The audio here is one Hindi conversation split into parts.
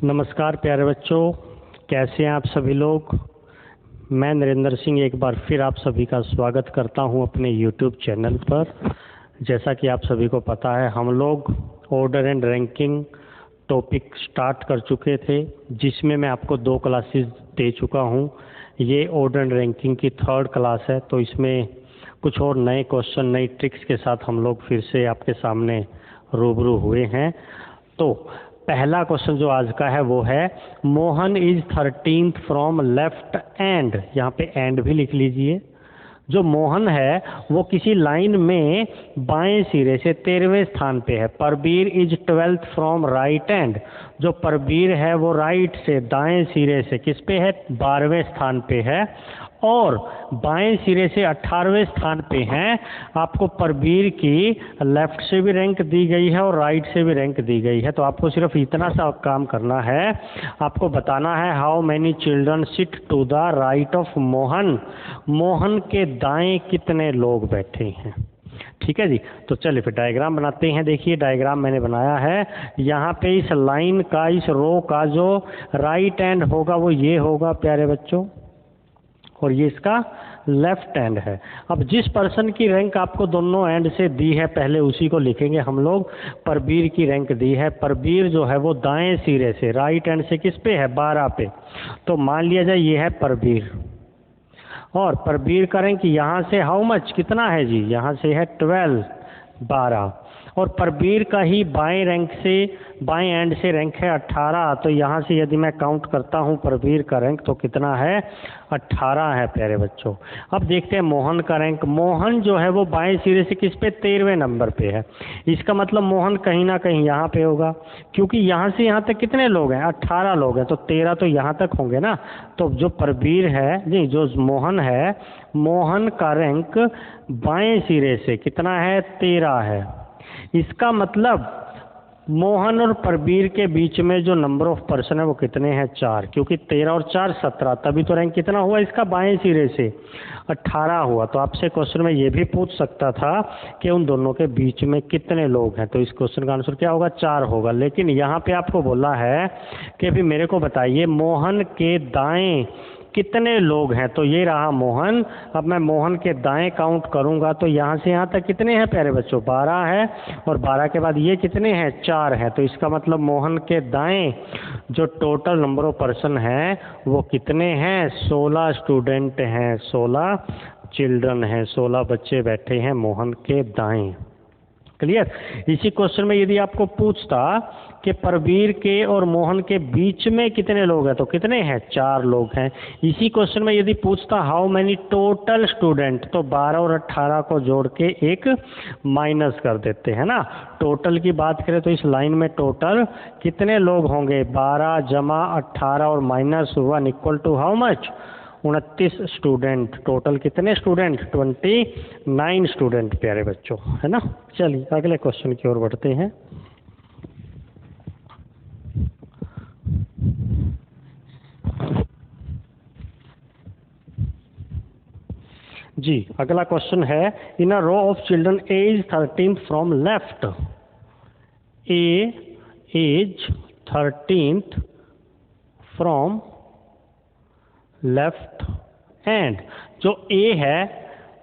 नमस्कार प्यारे बच्चों, कैसे हैं आप सभी लोग। मैं नरेंद्र सिंह एक बार फिर आप सभी का स्वागत करता हूं अपने YouTube चैनल पर। जैसा कि आप सभी को पता है, हम लोग order and ranking topic start कर चुके थे, जिसमें मैं आपको 2 क्लासेस दे चुका हूं। ये ऑर्डर एंड रैंकिंग की 3rd क्लास है, तो इसमें कुछ और नए क्वेश्चन, नई ट्रिक्स के साथ हम लोग फिर से आपके सामने रूबरू हुए हैं। तो पहला क्वेश्चन जो आज का है वो है, Mohan is 13th from left and. यहाँ पे एंड भी लिख लीजिए। जो मोहन है वो किसी लाइन में बाएं सिरे से 13वें स्थान पे है। Parbir is 12th from right end. जो परबीर है वो राइट से दाएं सिरे से किस पे है, 12वें स्थान पे है। और बाएं सिरे से 18वें स्थान पे हैं। आपको परबीर की लेफ्ट से भी रैंक दी गई है और राइट से भी रैंक दी गई है। तो आपको सिर्फ इतना सा काम करना है, आपको बताना है how many children sit to the right of Mohan. Mohan के दाएं कितने लोग बैठे हैं। ठीक है जी। तो चलिए फिर डायग्राम बनाते हैं। देखिए डायग्राम मैंने बनाया है। यहाँ पे इस लाइन का, इस रो का जो राइट एंड होगा वो ये होगा प्यारे बच्चों, और ये इसका लेफ्ट एंड है। अब जिस पर्सन की रैंक आपको दोनों एंड से दी है, पहले उसी को लिखेंगे हम लोग। परबीर की रैंक दी है। परबीर जो है वो दाएं सिरे से, राइट एंड से किस पे है, 12 पे। तो मान लिया जाए ये है परबीर, और परबीर का रैंक यहाँ से हाउ मच, कितना है जी, यहाँ से है 12, 12। और परबीर का ही बाएं रैंक से, बाएं एंड से रैंक है 18। तो यहाँ से यदि मैं काउंट करता हूँ परबीर का रैंक तो कितना है, 18 है प्यारे बच्चों। अब देखते हैं मोहन का रैंक। मोहन जो है वो बाएं सिरे से किस पे, 13वें नंबर पे है। इसका मतलब मोहन कहीं ना कहीं यहाँ पे होगा, क्योंकि यहाँ से यहाँ तक कितने लोग हैं, 18 लोग हैं, तो 13 तो यहाँ तक होंगे ना। तो जो परबीर है जी, जो मोहन है, मोहन का रैंक बाएं सिरे से कितना है, 13 है। इसका मतलब मोहन और परबीर के बीच में जो नंबर ऑफ पर्सन है वो कितने हैं, 4, क्योंकि 13 और 4 17, तभी तो रैंक कितना हुआ इसका, बाएं सिरे से 18 हुआ। तो आपसे क्वेश्चन में ये भी पूछ सकता था कि उन दोनों के बीच में कितने लोग हैं, तो इस क्वेश्चन का आंसर क्या होगा, 4 होगा। लेकिन यहाँ पे आपको बोला है कि अभी मेरे को बताइए मोहन के दाएं कितने लोग हैं। तो ये रहा मोहन। अब मैं मोहन के दाएं काउंट करूंगा तो यहाँ से यहाँ तक कितने हैं प्यारे बच्चों, 12 है, और 12 के बाद ये कितने हैं, 4 है। तो इसका मतलब मोहन के दाएं जो टोटल नंबर ऑफ पर्सन हैं वो कितने हैं, 16 स्टूडेंट हैं, 16 चिल्ड्रन हैं, 16 बच्चे बैठे हैं मोहन के दाएं। क्लियर। इसी क्वेश्चन में यदि आपको पूछता कि परबीर के और मोहन के बीच में कितने लोग हैं, तो कितने हैं, 4 लोग हैं। इसी क्वेश्चन में यदि पूछता हाउ मैनी टोटल स्टूडेंट, तो 12 और 18 को जोड़ के एक माइनस कर देते हैं ना। टोटल की बात करें तो इस लाइन में टोटल कितने लोग होंगे, 12 जमा 18 और minus 1 equal to how much, 29 student. Total कितने स्टूडेंट, 29 स्टूडेंट प्यारे बच्चों, है ना। चलिए अगले क्वेश्चन की ओर बढ़ते हैं। जी अगला क्वेश्चन है, in a row of children A is 13th from left. A is 13th from left end. जो ए है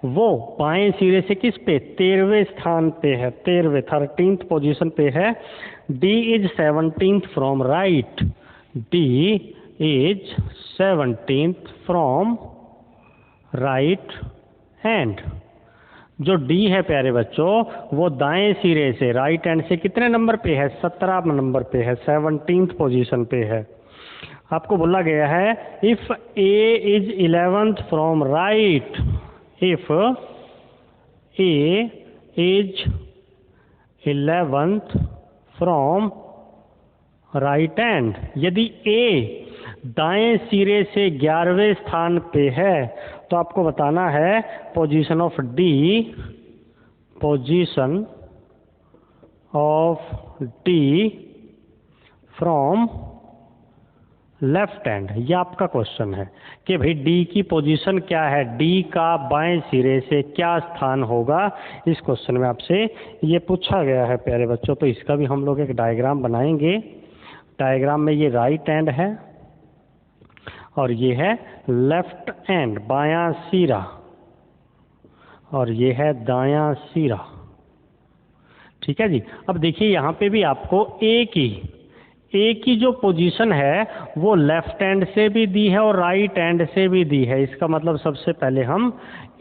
वो बाएं सिरे से किस पे, 13वें स्थान पे है, 13वें 13th पोजीशन पे है। D is 17th from right. D is 17th from right hand. जो डी है प्यारे बच्चों वो दाएं सिरे से, राइट हैंड से कितने नंबर पे है, 17 नंबर पे है, 17th पोजीशन पे है। आपको बोला गया है if A is 11th from right, if A is 11th from right hand. यदि ए दाएं सिरे से 11वें स्थान पे है तो आपको बताना है position of D, position of D from left hand. ये आपका क्वेश्चन है कि भाई डी की पोजीशन क्या है, डी का बाएं सिरे से क्या स्थान होगा। इस क्वेश्चन में आपसे ये पूछा गया है प्यारे बच्चों। तो इसका भी हम लोग एक डायग्राम बनाएंगे। डायग्राम में ये राइट एंड है और ये है लेफ्ट एंड, बायां सिरा, और ये है दायां सिरा। ठीक है जी। अब देखिए यहाँ पे भी आपको ए की जो पोजीशन है वो लेफ्ट एंड से भी दी है और राइट एंड से भी दी है। इसका मतलब सबसे पहले हम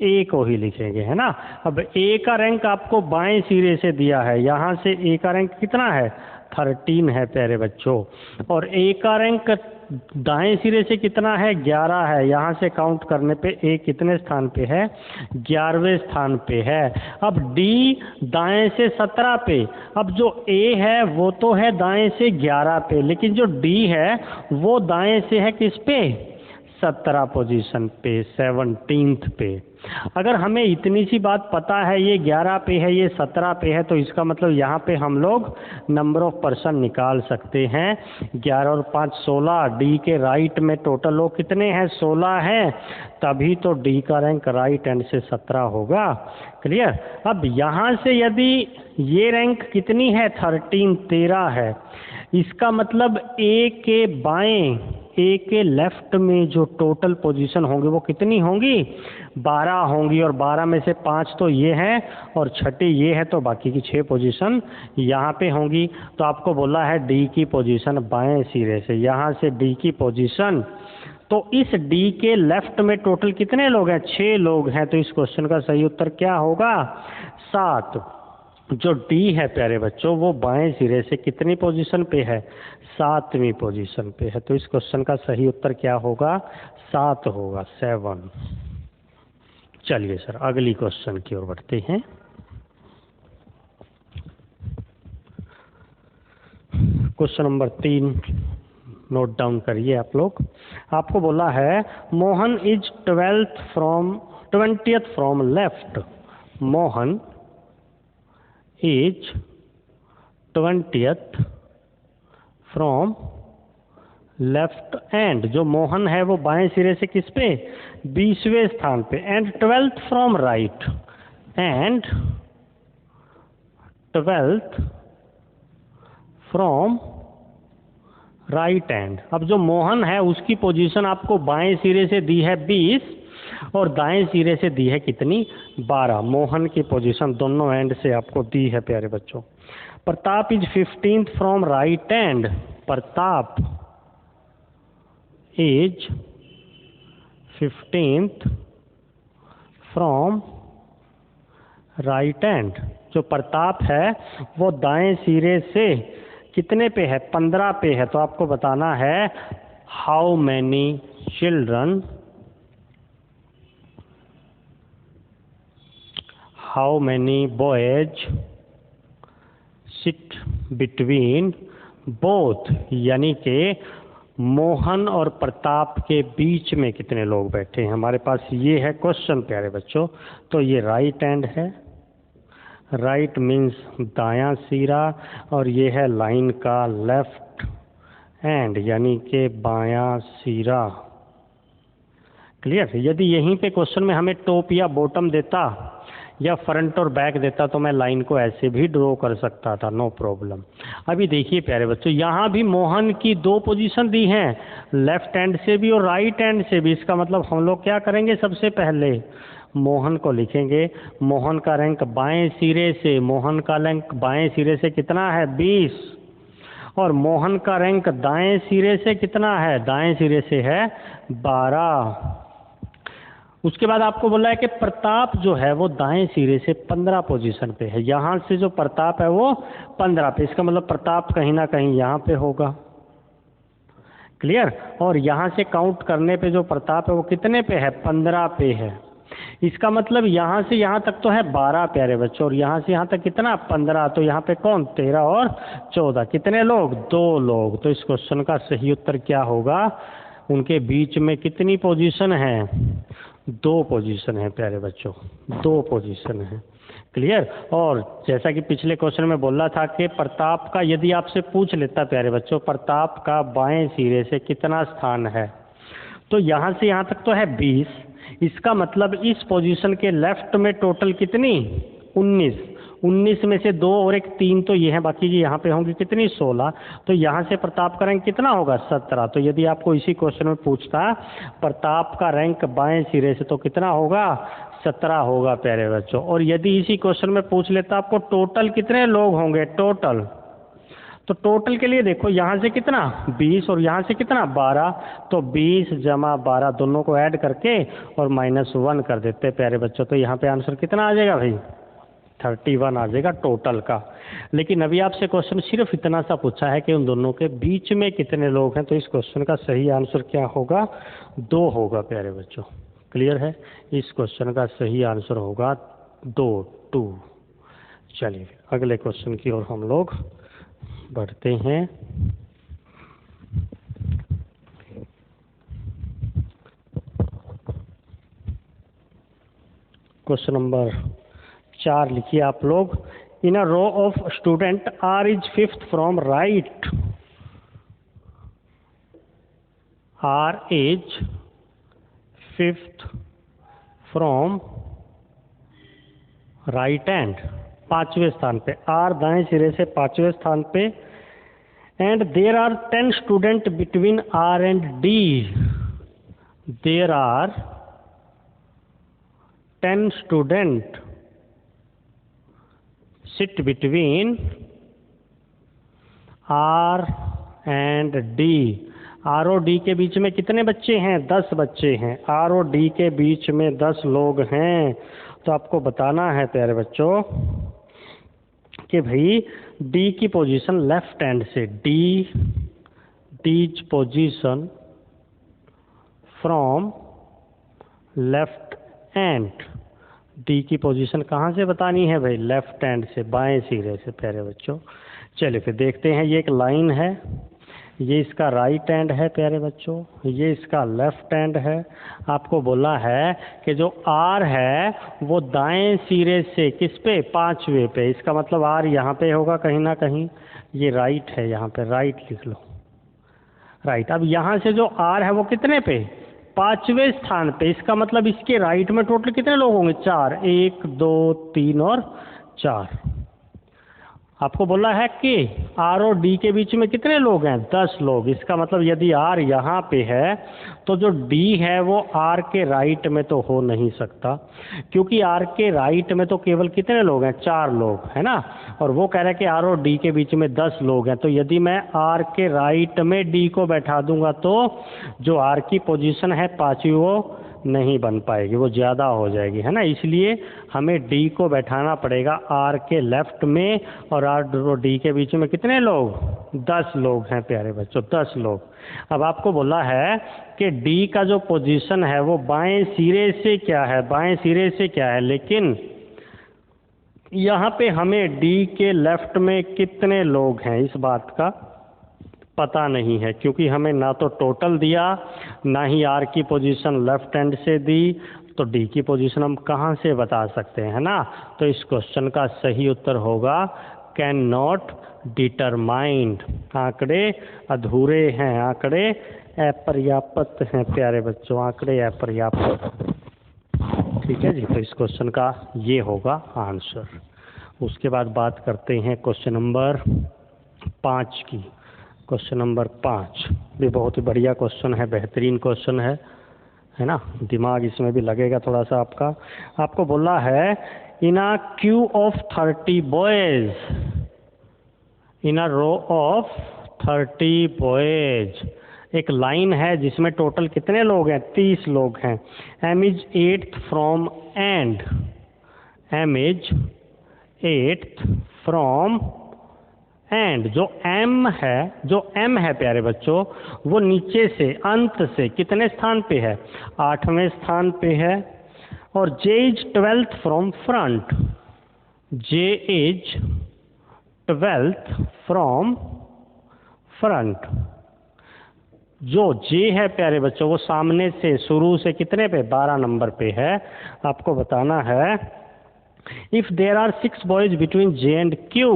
ए को ही लिखेंगे, है ना। अब ए का रैंक आपको बाएं सिरे से दिया है, यहाँ से ए का रैंक कितना है 13 है प्यारे बच्चों, और ए का रैंक दाएं सिरे से कितना है 11 है। यहाँ से काउंट करने पे ए कितने स्थान पे है 11वें स्थान पे है। अब डी दाएं से 17 पे, अब जो ए है वो तो है दाएं से 11 पे, लेकिन जो डी है वो दाएं से है किस पे 17 पोजीशन पे, 17th पे। अगर हमें इतनी सी बात पता है ये 11 पे है ये 17 पे है, तो इसका मतलब यहाँ पे हम लोग नंबर ऑफ पर्सन निकाल सकते हैं। 11 और 5 16, डी के राइट में टोटल लोग कितने हैं 16 हैं, तभी तो डी का रैंक राइट एंड से 17 होगा। क्लियर। अब यहाँ से यदि ये रैंक कितनी है 13 है, इसका मतलब ए के बाएं, ए के लेफ्ट में जो टोटल पोजीशन होंगे वो कितनी होंगी 12 होंगी, और 12 में से 5 तो ये हैं और छठी ये है, तो बाकी की 6 पोजीशन यहाँ पे होंगी। तो आपको बोला है डी की पोजीशन बाएं सिरे से, यहाँ से डी की पोजीशन, तो इस डी के लेफ्ट में टोटल कितने लोग हैं 6 लोग हैं, तो इस क्वेश्चन का सही उत्तर क्या होगा 7। जो डी है प्यारे बच्चों वो बाएं सिरे से कितनी पोजीशन पे है 7वीं पोजीशन पे है, तो इस क्वेश्चन का सही उत्तर क्या होगा 7 होगा, 7। चलिए सर अगली क्वेश्चन की ओर बढ़ते हैं। क्वेश्चन नंबर 3 नोट डाउन करिए आप लोग। आपको बोला है Mohan is 20th from left. Mohan is 20th from left end, जो मोहन है वो बाएं सिरे से किस पे 20वें स्थान पे, and 12th from right, and 12th from right and. अब जो मोहन है उसकी पोजीशन आपको बाएं सिरे से दी है 20 और दाएं सिरे से दी है कितनी 12। मोहन की पोजीशन दोनों एंड से आपको दी है प्यारे बच्चों। Pratap is 15th from right and. Pratap is 15th from right end. जो प्रताप है वो दाएं सिरे से कितने पे है 15 पे है, तो आपको बताना है how many children, how many boys sit between both, यानी कि मोहन और प्रताप के बीच में कितने लोग बैठे हैं। हमारे पास ये है क्वेश्चन प्यारे बच्चों, तो ये राइट एंड है, राइट मीन्स दायां सिरा, और ये है लाइन का लेफ्ट एंड यानी कि बायां सिरा। क्लियर। यदि यहीं पे क्वेश्चन में हमें टॉप या बॉटम देता या फ्रंट और बैक देता तो मैं लाइन को ऐसे भी ड्रॉ कर सकता था, नो प्रॉब्लम। अभी देखिए प्यारे बच्चों, यहाँ भी मोहन की 2 पोजीशन दी हैं, लेफ्ट हैंड से भी और राइट हैंड से भी। इसका मतलब हम लोग क्या करेंगे, सबसे पहले मोहन को लिखेंगे। मोहन का रैंक बाएं सिरे से, मोहन का रैंक बाएं सिरे से कितना है 20, और मोहन का रैंक दाएं सिरे से कितना है, दाएं सिरे से है 12। उसके बाद आपको बोला है कि प्रताप जो है वो दाएं सिरे से 15 पोजीशन पे है। यहाँ से जो प्रताप है वो 15 पे, इसका मतलब प्रताप कहीं ना कहीं यहाँ पे होगा। क्लियर। और यहाँ से काउंट करने पे जो प्रताप है वो कितने पे है 15 पे है। इसका मतलब यहाँ से यहाँ तक तो है 12 प्यारे बच्चों, और यहाँ से यहाँ तक कितना 15, तो यहाँ पे कौन 13 और 14 कितने लोग 2 लोग। तो इस क्वेश्चन का सही उत्तर क्या होगा, उनके बीच में कितनी पोजीशन है 2 पोजीशन है प्यारे बच्चों, 2 पोजीशन है। क्लियर। और जैसा कि पिछले क्वेश्चन में बोला था कि प्रताप का यदि आपसे पूछ लेता प्यारे बच्चों प्रताप का बाएं सिरे से कितना स्थान है, तो यहाँ से यहाँ तक तो है 20, इसका मतलब इस पोजीशन के लेफ्ट में टोटल कितनी 19, 19 में से 2 और एक 3 तो ये है, बाकी जी यहाँ पे होंगी कितनी 16। तो यहाँ से प्रताप का रैंक कितना होगा 17। तो यदि आपको इसी क्वेश्चन में पूछता प्रताप का रैंक बाएं सिरे से तो कितना होगा 17 होगा प्यारे बच्चों। और यदि इसी क्वेश्चन में पूछ लेता आपको टोटल कितने लोग होंगे टोटल, तो टोटल के लिए देखो यहाँ से कितना 20 और यहाँ से कितना 12, तो 20 जमा 12 दोनों को ऐड करके और -1 कर देते प्यारे बच्चों। तो यहाँ पे आंसर कितना आ जाएगा भाई 31 आ जाएगा टोटल का। लेकिन अभी आपसे क्वेश्चन सिर्फ इतना सा पूछा है कि उन दोनों के बीच में कितने लोग हैं, तो इस क्वेश्चन का सही आंसर क्या होगा 2 होगा प्यारे बच्चों। क्लियर है, इस क्वेश्चन का सही आंसर होगा 2। चलिए अगले क्वेश्चन की ओर हम लोग बढ़ते हैं। क्वेश्चन नंबर 4 लिखिए आप लोग। In a row of student R is 5th from right, R is 5th from right hand, 5वें स्थान पे, R दाएं सिरे से 5वें स्थान पे। And there are 10 student between R and D, there are 10 student sit between R and D। R और D के बीच में कितने बच्चे हैं 10 बच्चे हैं। R और D के बीच में 10 लोग हैं। तो आपको बताना है प्यारे बच्चों कि भाई D की पोजीशन लेफ्ट हैंड से, D's position from left hand, D की पोजीशन कहाँ से बतानी है भाई लेफ्ट हैंड से, बाएं सिरे से प्यारे बच्चों। चलिए फिर देखते हैं, ये एक लाइन है, ये इसका राइट हैंड है प्यारे बच्चों, ये इसका लेफ्ट हैंड है। आपको बोला है कि जो आर है वो दाएं सिरे से किस पे 5वें पे, इसका मतलब आर यहाँ पे होगा कहीं ना कहीं, ये राइट है, यहाँ पे राइट लिख लो, राइट। अब यहाँ से जो आर है वो कितने पे 5वें स्थान पे, इसका मतलब इसके राइट में टोटल कितने लोग होंगे 4, 1 2 3 और 4। आपको बोला है कि आर और डी के बीच में कितने लोग हैं 10 लोग। इसका मतलब यदि आर यहाँ पे है तो जो डी है वो आर के राइट में तो हो नहीं सकता, क्योंकि आर के राइट में तो केवल कितने लोग हैं 4 लोग है ना, और वो कह रहा है कि आर और डी के बीच में 10 लोग हैं। तो यदि मैं आर के राइट में डी को बैठा दूंगा तो जो आर की पोजीशन है 5वीं वो नहीं बन पाएगी, वो ज़्यादा हो जाएगी है ना। इसलिए हमें डी को बैठाना पड़ेगा आर के लेफ्ट में, और आर और डी के बीच में कितने लोग 10 लोग हैं प्यारे बच्चों, 10 लोग। अब आपको बोला है कि डी का जो पोजीशन है वो बाएं सिरे से क्या है, बाएं सिरे से क्या है, लेकिन यहाँ पे हमें डी के लेफ्ट में कितने लोग हैं इस बात का पता नहीं है, क्योंकि हमें ना तो टोटल दिया ना ही आर की पोजीशन लेफ्ट हैंड से दी, तो डी की पोजीशन हम कहाँ से बता सकते हैं, है ना। तो इस क्वेश्चन का सही उत्तर होगा कैन नॉट डिटरमाइंड। आंकड़े अधूरे हैं, आंकड़े अपर्याप्त हैं प्यारे बच्चों, आंकड़े अपर्याप्त। ठीक है जी, तो इस क्वेश्चन का ये होगा आंसर। उसके बाद बात करते हैं क्वेश्चन नंबर 5 की। क्वेश्चन नंबर 5 भी बहुत ही बढ़िया क्वेश्चन है, बेहतरीन क्वेश्चन है ना, दिमाग इसमें भी लगेगा थोड़ा सा आपका। आपको बोला है in a queue of 30 boys, in a row of 30 boys, एक लाइन है जिसमें टोटल कितने लोग हैं 30 लोग हैं। M is 8th from end, M is 8th from end, जो एम है प्यारे बच्चों वो नीचे से अंत से कितने स्थान पे है 8वें स्थान पे है। और J is 12th from front, J is 12th from front, जो जे है प्यारे बच्चों वो सामने से शुरू से कितने पे 12 नंबर पे है। आपको बताना है if there are 6 boys between J and Q,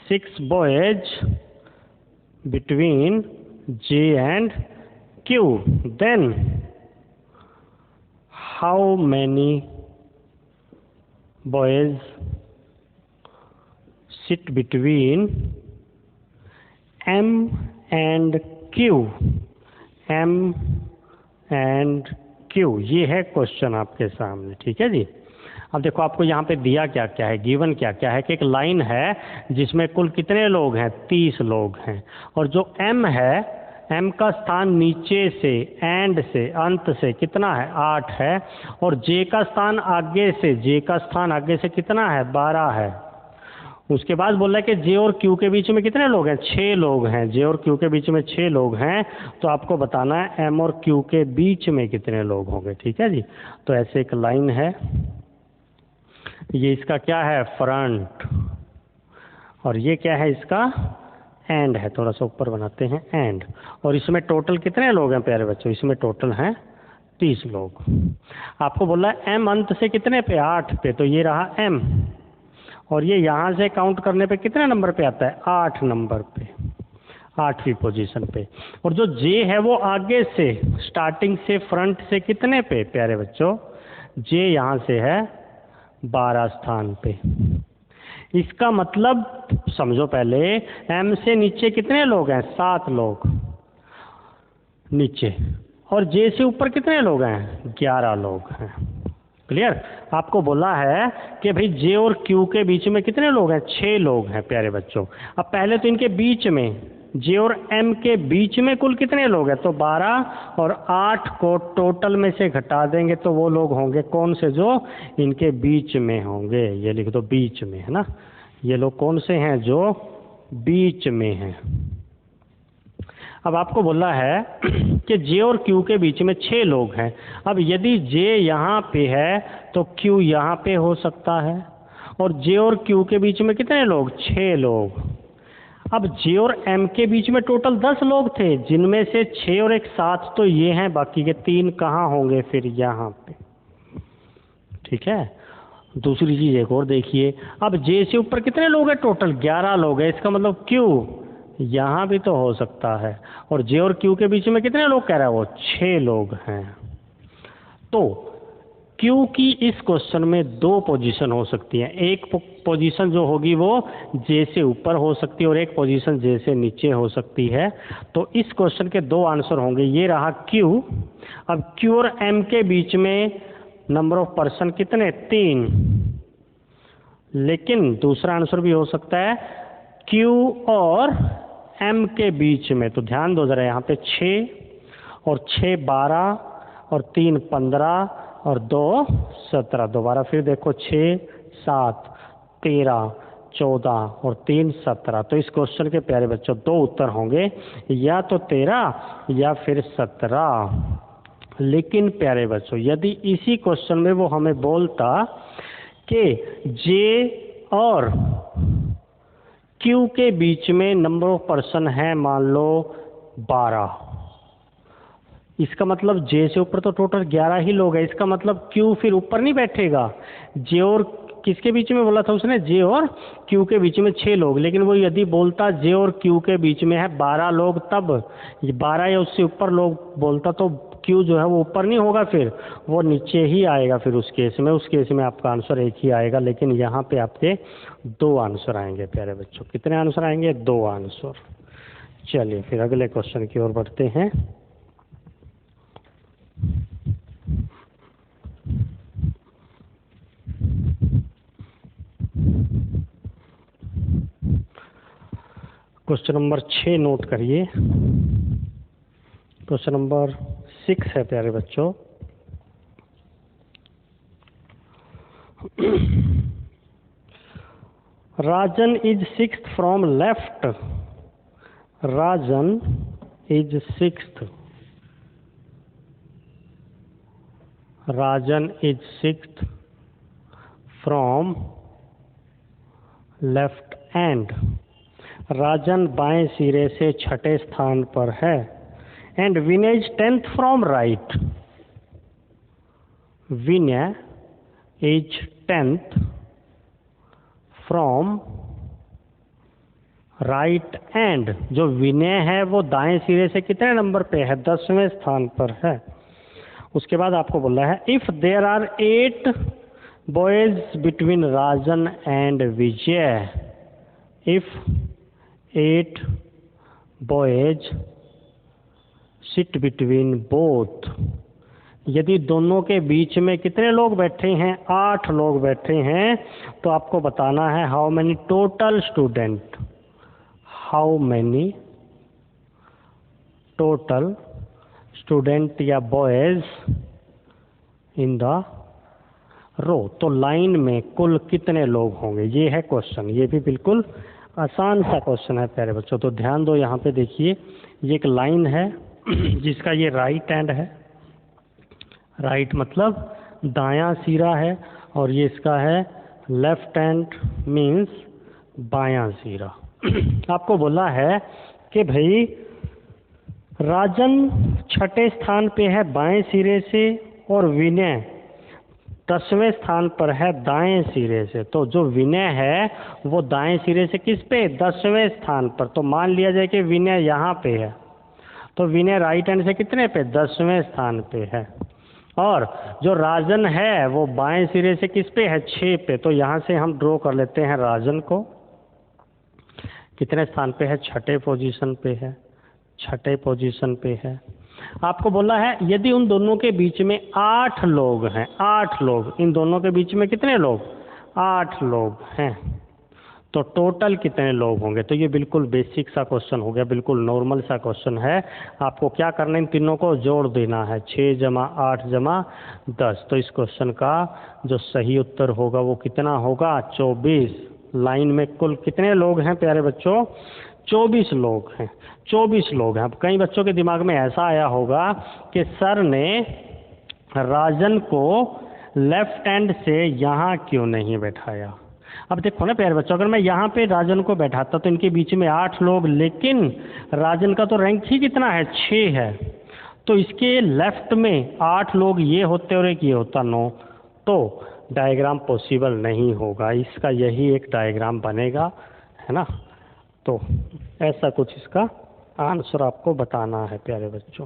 6 boys between J and Q, then how many boys sit between M and Q, M and Q, ये है क्वेश्चन आपके सामने, ठीक है जी। अब देखो आपको यहाँ पे दिया क्या क्या है, गिवन क्या क्या है कि एक लाइन है जिसमें कुल कितने लोग हैं, 30 लोग हैं, और जो M है, M का स्थान नीचे से, एंड से, अंत से कितना है, 8 है, और J का स्थान आगे से, J का स्थान आगे से कितना है, 12 है। उसके बाद बोल रहा है कि J और Q के बीच में कितने लोग हैं, 6 लोग हैं। J और Q के बीच में 6 लोग हैं, तो आपको बताना है M और Q के बीच में कितने लोग होंगे, ठीक है जी। तो ऐसे एक लाइन है, ये इसका क्या है, फ्रंट, और ये क्या है, इसका एंड है। थोड़ा सा ऊपर बनाते हैं, एंड, और इसमें टोटल कितने लोग हैं प्यारे बच्चों, इसमें टोटल हैं 30 लोग। आपको बोला है M अंत से कितने पे, 8 पे, तो ये रहा M, और ये यहाँ से काउंट करने पे कितने नंबर पे आता है, 8 नंबर पे, 8वीं पोजीशन पे। और जो J है वो आगे से, स्टार्टिंग से, फ्रंट से कितने पे प्यारे बच्चों, J यहाँ से है 12 स्थान पे। इसका मतलब समझो पहले, M से नीचे कितने लोग हैं, 7 लोग नीचे, और J से ऊपर कितने लोग हैं, 11 लोग हैं। क्लियर। आपको बोला है कि भाई J और Q के बीच में कितने लोग हैं, 6 लोग हैं प्यारे बच्चों। अब पहले तो इनके बीच में, J और M के बीच में कुल कितने लोग हैं, तो 12, और 8 को टोटल में से घटा देंगे तो वो लोग होंगे कौन से, जो इनके बीच में होंगे, ये लिख दो बीच में, है ना। ये लोग कौन से हैं, जो बीच में हैं। अब आपको बोला है कि J और Q के बीच में 6 लोग हैं। अब यदि J यहाँ पे है तो Q यहाँ पे हो सकता है, और J और Q के बीच में कितने लोग, 6 लोग। अब J और M के बीच में टोटल 10 लोग थे, जिनमें से 6 और 1 7 तो ये हैं, बाकी के 3 कहाँ होंगे, फिर यहाँ पे, ठीक है। दूसरी चीज़ एक और देखिए, अब J से ऊपर कितने लोग हैं, टोटल 11 लोग हैं, इसका मतलब Q यहाँ भी तो हो सकता है, और J और Q के बीच में कितने लोग कह रहा है वो, 6 लोग हैं। तो Q की इस क्वेश्चन में 2 पोजीशन हो सकती हैं, एक पोजीशन जो होगी वो J से ऊपर हो सकती है, और एक पोजीशन J से नीचे हो सकती है। तो इस क्वेश्चन के 2 आंसर होंगे, ये रहा Q। अब Q और M के बीच में नंबर ऑफ पर्सन कितने, 3, लेकिन दूसरा आंसर भी हो सकता है Q और M के बीच में। तो ध्यान दो जरा, यहाँ पे 6 और 6 12 और 3 15 और 2 17, दोबारा फिर देखो 6 7 13 14 और 3 17। तो इस क्वेश्चन के प्यारे बच्चों 2 उत्तर होंगे, या तो 13 या फिर 17। लेकिन प्यारे बच्चों यदि इसी क्वेश्चन में वो हमें बोलता कि J और Q के बीच में नंबर ऑफ पर्सन है मान लो 12, इसका मतलब J से ऊपर तो टोटल 11 ही लोग हैं, इसका मतलब Q फिर ऊपर नहीं बैठेगा। J और किसके बीच में बोला था उसने, J और Q के बीच में 6 लोग, लेकिन वो यदि बोलता J और Q के बीच में है 12 लोग, तब 12 या उससे ऊपर लोग बोलता तो Q जो है वो ऊपर नहीं होगा, फिर वो नीचे ही आएगा। फिर उस केस में आपका आंसर एक ही आएगा, लेकिन यहाँ पे आपके 2 आंसर आएंगे प्यारे बच्चों। कितने आंसर आएंगे, 2 आंसर। चलिए फिर अगले क्वेश्चन की ओर बढ़ते हैं। क्वेश्चन नंबर 6 नोट करिए। क्वेश्चन नंबर 6 है प्यारे बच्चों। Rajan is 6th from left. Rajan is 6th. Rajan is 6th from left and राजन बाएं सिरे से 6ठे स्थान पर है। And Vinay is 10th from right. Vinay is 10th from right end जो विनय है वो दाएं सिरे से कितने नंबर पे है, 10वें स्थान पर है। उसके बाद आपको बोला है if there are 8 boys between Rajan and Vijay if 8 boys sit between both, यदि दोनों के बीच में कितने लोग बैठे हैं, 8 लोग बैठे हैं, तो आपको बताना है how many total student, how many total student या बॉयज इन द रो। तो लाइन में कुल कितने लोग होंगे, ये है क्वेश्चन। ये भी बिल्कुल आसान सा क्वेश्चन है प्यारे बच्चों। तो ध्यान दो, यहाँ पे देखिए ये एक लाइन है जिसका ये राइट हैंड है, राइट मतलब दायां सिरा है, और ये इसका है लेफ्ट हैंड मीन्स बायां सिरा। आपको बोला है कि भाई राजन छठे स्थान पे है बाएं सिरे से और विनय 10वें स्थान पर है दाएं सिरे से। तो जो विनय है वो दाएं सिरे से किस पे, 10वें स्थान पर। तो मान लिया जाए कि विनय यहाँ पे है, तो विनय राइट हैंड से कितने पे, 10वें स्थान पे है। और जो राजन है वो बाएं सिरे से किस पे है, 6 पे। तो यहाँ से हम ड्रॉ कर लेते हैं राजन को, कितने स्थान पे है, छठे पोजीशन पे है, छठे पोजीशन पे है। आपको बोला है यदि उन दोनों के बीच में 8 लोग हैं, 8 लोग, इन दोनों के बीच में कितने लोग, 8 लोग हैं, तो टोटल कितने लोग होंगे। तो ये बिल्कुल बेसिक सा क्वेश्चन हो गया, बिल्कुल नॉर्मल सा क्वेश्चन है। आपको क्या करना है, इन तीनों को जोड़ देना है, 6 + 8 + 10। तो इस क्वेश्चन का जो सही उत्तर होगा वो कितना होगा, 24। लाइन में कुल कितने लोग हैं प्यारे बच्चों, 24 लोग हैं, 24 लोग हैं। अब कई बच्चों के दिमाग में ऐसा आया होगा कि सर ने राजन को लेफ्ट हैंड से यहाँ क्यों नहीं बैठाया। अब देखो ना प्यारे बच्चों, अगर मैं यहाँ पे राजन को बैठाता तो इनके बीच में 8 लोग, लेकिन राजन का तो रैंक ही कितना है, 6 है। तो इसके लेफ्ट में 8 लोग ये होते और एक ये होता, 9। तो डायग्राम पॉसिबल नहीं होगा, इसका यही एक डायग्राम बनेगा, है ना। तो ऐसा कुछ इसका आंसर आपको बताना है प्यारे बच्चों।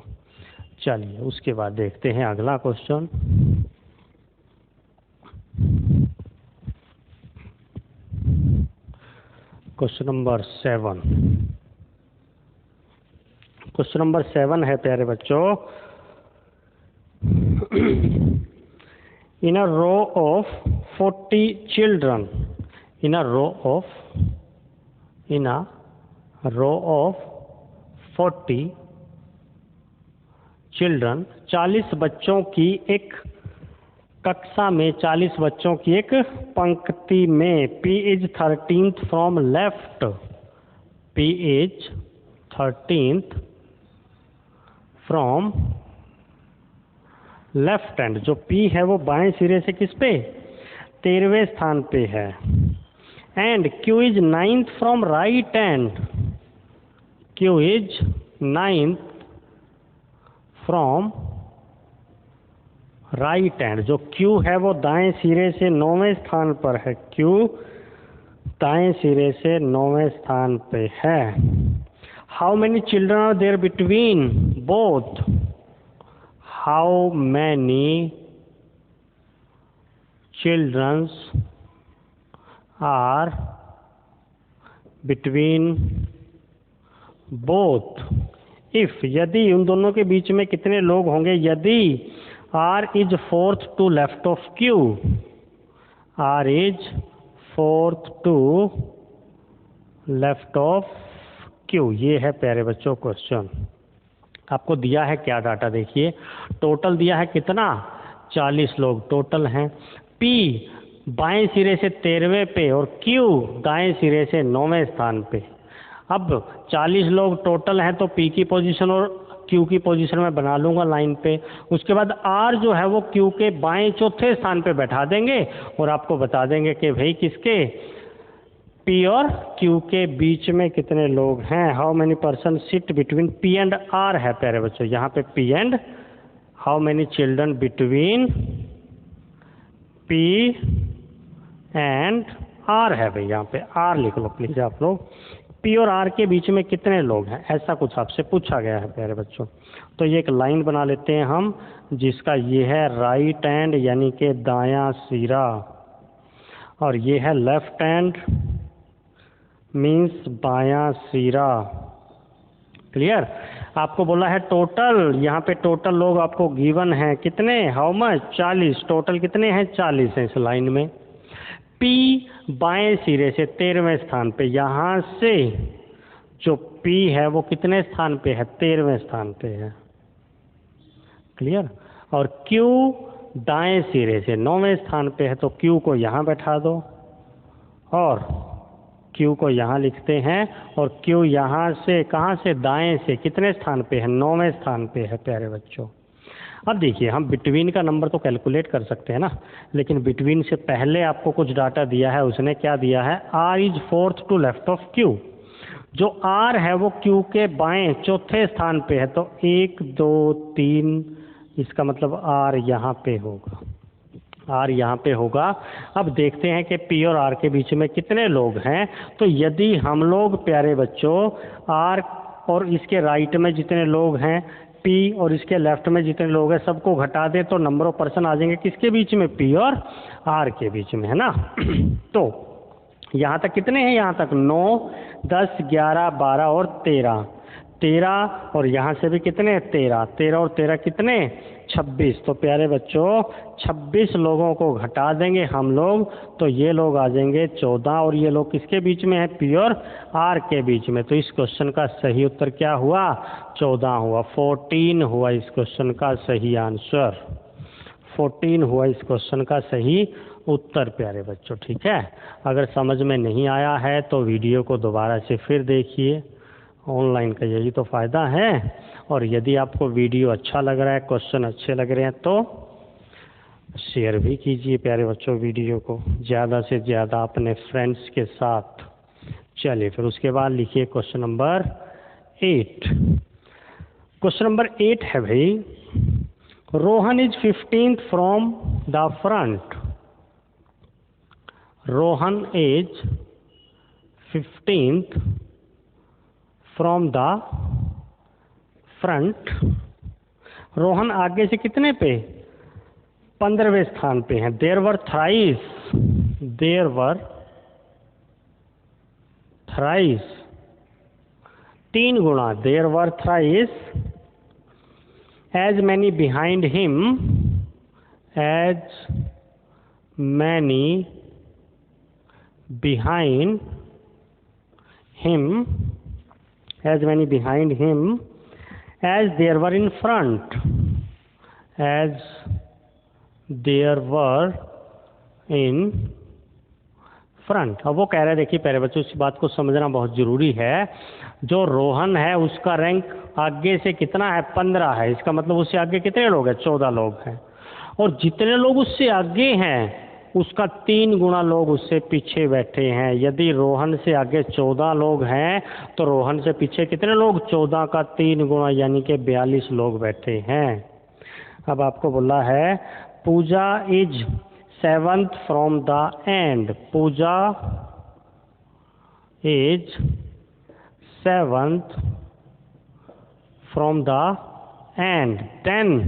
चलिए उसके बाद देखते हैं अगला question. Question number 7। Question number 7 है प्यारे बच्चों, in a row of 40 children, in a row of 40 children, 40 बच्चों की एक कक्षा में, 40 बच्चों की एक पंक्ति में, P is 13th from left, P is 13th from left hand. जो P है वो बाएं सिरे से किस पे, 13वें स्थान पे है। And Q is 9th from right hand, Q is 9th from right hand. जो Q है वो दाएं सिरे से 9वें स्थान पर है, Q दाएं सिरे से 9वें स्थान पे है। How many children are there between both, how many childrens are between both, if, यदि उन दोनों के बीच में कितने लोग होंगे, यदि R is 4th to left of Q, R is 4th to left of Q। ये है प्यारे बच्चों क्वेश्चन। आपको दिया है क्या डाटा, देखिए टोटल दिया है कितना, 40 लोग टोटल हैं। P बाएं सिरे से 13वें पे और Q दाएं सिरे से 9वें स्थान पे। अब 40 लोग टोटल हैं तो P की पोजीशन और Q की पोजीशन में बना लूँगा लाइन पे। उसके बाद R जो है वो Q के बाएं चौथे स्थान पे बैठा देंगे और आपको बता देंगे कि भाई किसके, P और Q के बीच में कितने लोग हैं। How many person sit between P and R है प्यारे बच्चों, यहाँ पे P and, how many children between P and R है भाई, यहाँ पे R लिख लो प्लीज आप लोग। P और R के बीच में कितने लोग हैं, ऐसा कुछ आपसे पूछा गया है प्यारे बच्चों। तो ये एक लाइन बना लेते हैं हम, जिसका ये है राइट हैंड यानी कि दायां सिरा, और ये है लेफ्ट हैंड मीन्स बायां सिरा। क्लियर। आपको बोला है टोटल, यहाँ पे टोटल लोग आपको गिवन है कितने, हाउ मच, 40। टोटल कितने हैं, 40 हैं इस लाइन में। पी बाएं सिरे से 13वें स्थान पे, यहाँ से जो पी है वो कितने स्थान पे है, 13वें स्थान पे है। क्लियर। और क्यू दाएं सिरे से 9वें स्थान पे है, तो क्यू को यहाँ बैठा दो और क्यू को यहाँ लिखते हैं, और क्यू यहाँ से कहाँ से, दाएं से कितने स्थान पे है, 9वें स्थान पे है प्यारे बच्चों। अब देखिए हम बिटवीन का नंबर तो कैलकुलेट कर सकते हैं ना, लेकिन बिटवीन से पहले आपको कुछ डाटा दिया है। उसने क्या दिया है, R is 4th to left of Q. जो आर है वो क्यू के बाएं चौथे स्थान पे है, तो 1 2 3, इसका मतलब आर यहाँ पे होगा, आर यहाँ पे होगा। अब देखते हैं कि पी और आर के बीच में कितने लोग हैं। तो यदि हम लोग प्यारे बच्चों आर और इसके राइट में जितने लोग हैं, पी और इसके लेफ्ट में जितने लोग हैं, सबको घटा दें तो नंबर ऑफ पर्सन आ जाएंगे किसके बीच में, पी और आर के बीच में, है ना। तो यहाँ तक कितने हैं, यहाँ तक 9 10 11 12 और 13 और यहाँ से भी कितने, 13 और 13 कितने, 26। तो प्यारे बच्चों 26 लोगों को घटा देंगे हम लोग, तो ये लोग आ जाएंगे 14, और ये लोग किसके बीच में है, पी और आर के बीच में। तो इस क्वेश्चन का सही उत्तर क्या हुआ, 14 हुआ, 14 हुआ इस क्वेश्चन का सही आंसर, 14 हुआ इस क्वेश्चन का सही उत्तर प्यारे बच्चों। ठीक है, अगर समझ में नहीं आया है तो वीडियो को दोबारा से फिर देखिए, ऑनलाइन का यही तो फ़ायदा है। और यदि आपको वीडियो अच्छा लग रहा है, क्वेश्चन अच्छे लग रहे हैं, तो शेयर भी कीजिए प्यारे बच्चों वीडियो को ज़्यादा से ज़्यादा अपने फ्रेंड्स के साथ। चलिए फिर उसके बाद लिखिए क्वेश्चन नंबर 8। क्वेश्चन नंबर 8 है भाई, Rohan is 15th from the front. Rohan is 15th from the front. Rohan आगे से कितने पे, 15वें स्थान पे हैं। देयर वर थ्राइस 3 गुना, there were thrice as many behind him, as many behind him, as many behind him as there were in front, as there were in front। अब वो कह रहे हैं, देखिए प्यारे बच्चों इस बात को समझना बहुत ज़रूरी है। जो रोहन है उसका रैंक आगे से कितना है, 15 है। इसका मतलब उससे आगे कितने लोग हैं, 14 लोग हैं। और जितने लोग उससे आगे हैं उसका 3 गुना लोग उससे पीछे बैठे हैं। यदि रोहन से आगे 14 लोग हैं तो रोहन से पीछे कितने लोग, 14 का 3 गुना यानी कि 42 लोग बैठे हैं। अब आपको बोला है Puja is 7th from the end. Puja is 7th from the end. Then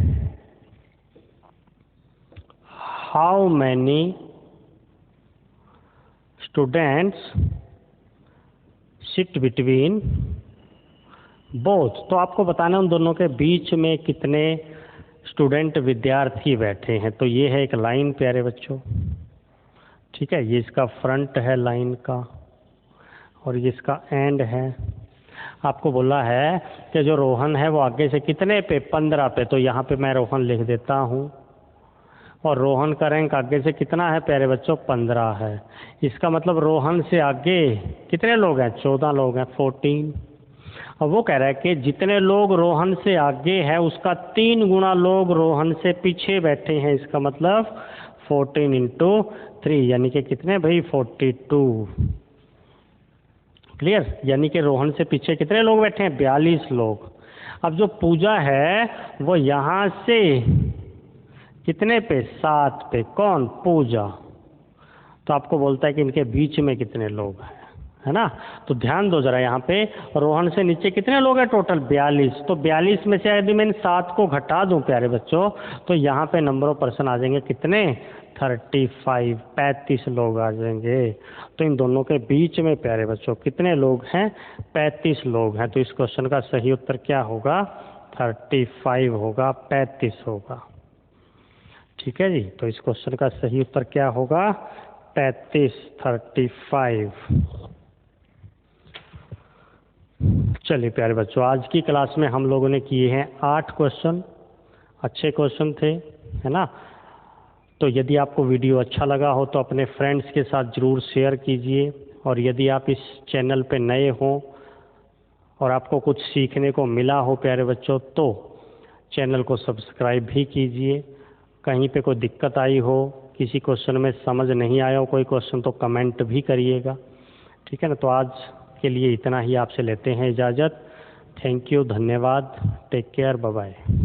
how many students sit between both। तो आपको बताना उन दोनों के बीच में कितने स्टूडेंट विद्यार्थी बैठे हैं। तो ये है एक लाइन प्यारे बच्चों, ठीक है, ये इसका फ्रंट है लाइन का और ये इसका एंड है। आपको बोला है कि जो रोहन है वो आगे से कितने पे, 15 पे। तो यहाँ पे मैं रोहन लिख देता हूँ, और रोहन का रैंक आगे से कितना है प्यारे बच्चों, 15 है। इसका मतलब रोहन से आगे कितने लोग हैं, 14 लोग हैं, 14। अब वो कह रहा है कि जितने लोग रोहन से आगे हैं उसका 3 गुना लोग रोहन से पीछे बैठे हैं। इसका मतलब 14 × 3 यानी कि कितने भाई, 42। क्लियर, यानी कि रोहन से पीछे कितने लोग बैठे हैं, 42 लोग। अब जो पूजा है वो यहाँ से कितने पे, 7 पे। कौन, पूजा। तो आपको बोलता है कि इनके बीच में कितने लोग हैं, है ना। तो ध्यान दो ज़रा यहाँ पे, रोहन से नीचे कितने लोग हैं टोटल? 42। तो 42 में से यदि मैं इन 7 को घटा दूँ प्यारे बच्चों, तो यहाँ पे नंबर ऑफ पर्सन आ जाएंगे कितने? 35, 35 लोग आ जाएंगे। तो इन दोनों के बीच में प्यारे बच्चों कितने लोग हैं? 35 लोग हैं। तो इस क्वेश्चन का सही उत्तर क्या होगा? 35 होगा, 35 होगा। ठीक है जी। तो इस क्वेश्चन का सही उत्तर क्या होगा? 35, 35। चलिए प्यारे बच्चों, आज की क्लास में हम लोगों ने किए हैं 8 क्वेश्चन। अच्छे क्वेश्चन थे, है ना। तो यदि आपको वीडियो अच्छा लगा हो तो अपने फ्रेंड्स के साथ ज़रूर शेयर कीजिए, और यदि आप इस चैनल पे नए हों और आपको कुछ सीखने को मिला हो प्यारे बच्चों, तो चैनल को सब्सक्राइब भी कीजिए। कहीं पे कोई दिक्कत आई हो, किसी क्वेश्चन में समझ नहीं आया हो कोई क्वेश्चन, तो कमेंट भी करिएगा। ठीक है ना। तो आज के लिए इतना ही, आपसे लेते हैं इजाज़त। थैंक यू, धन्यवाद, टेक केयर, बाय बाय।